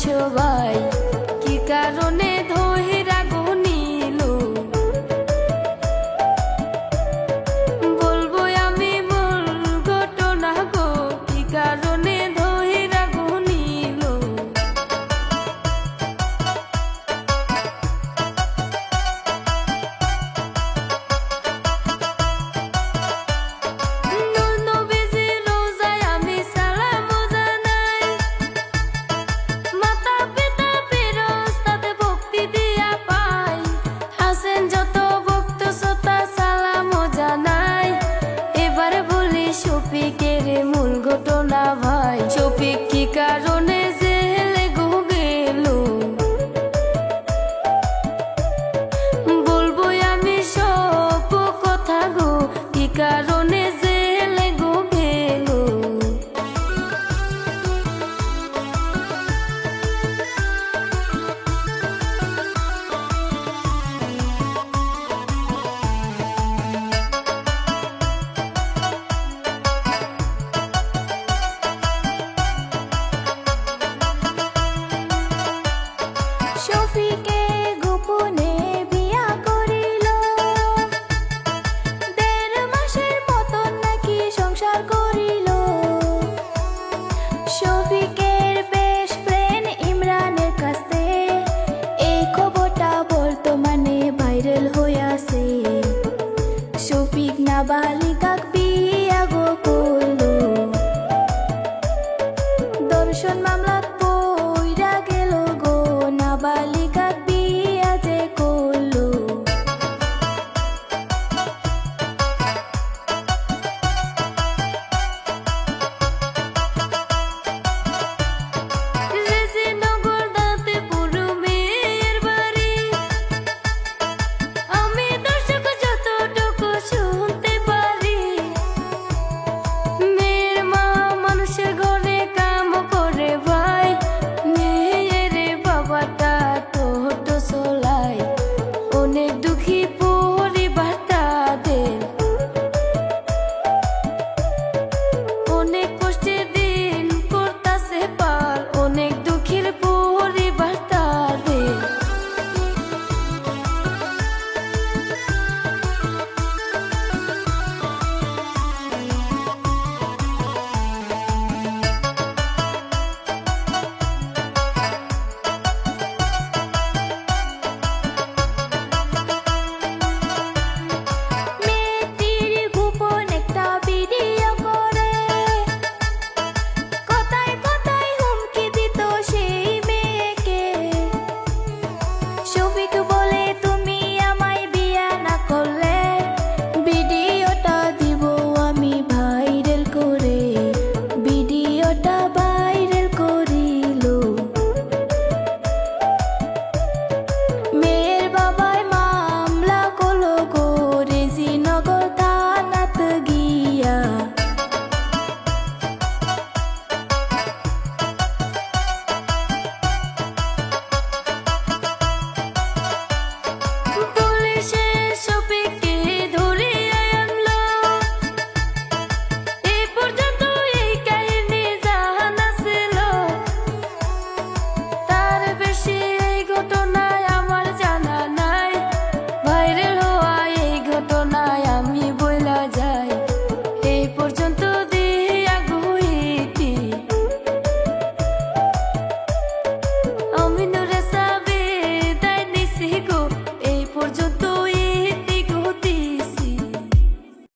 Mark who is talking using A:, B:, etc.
A: সবাই কি কারণে ধইরা গনিল বলবো আমি মূল ঘটনা গো কি কারণে ধইরা গনিল শফিকের মূল ঘটনা ভাই শফিক কি কারণে জেলে গো গেল বলবো আমি সব কথা গো কি কারণে জেলে গো গেল শফিকে গোপনে বিয়া করিল ১.৫ মাসের মতন নাকি সংসার করিল শফিকের বেস্ট ফ্রেন্ড ইমরানের কাছে এই খবরটা বর্তমানে ভাইরাল হইয়াছে শফিক নাবালিকাক বিয়া গো করল ধর্ষণ মামলা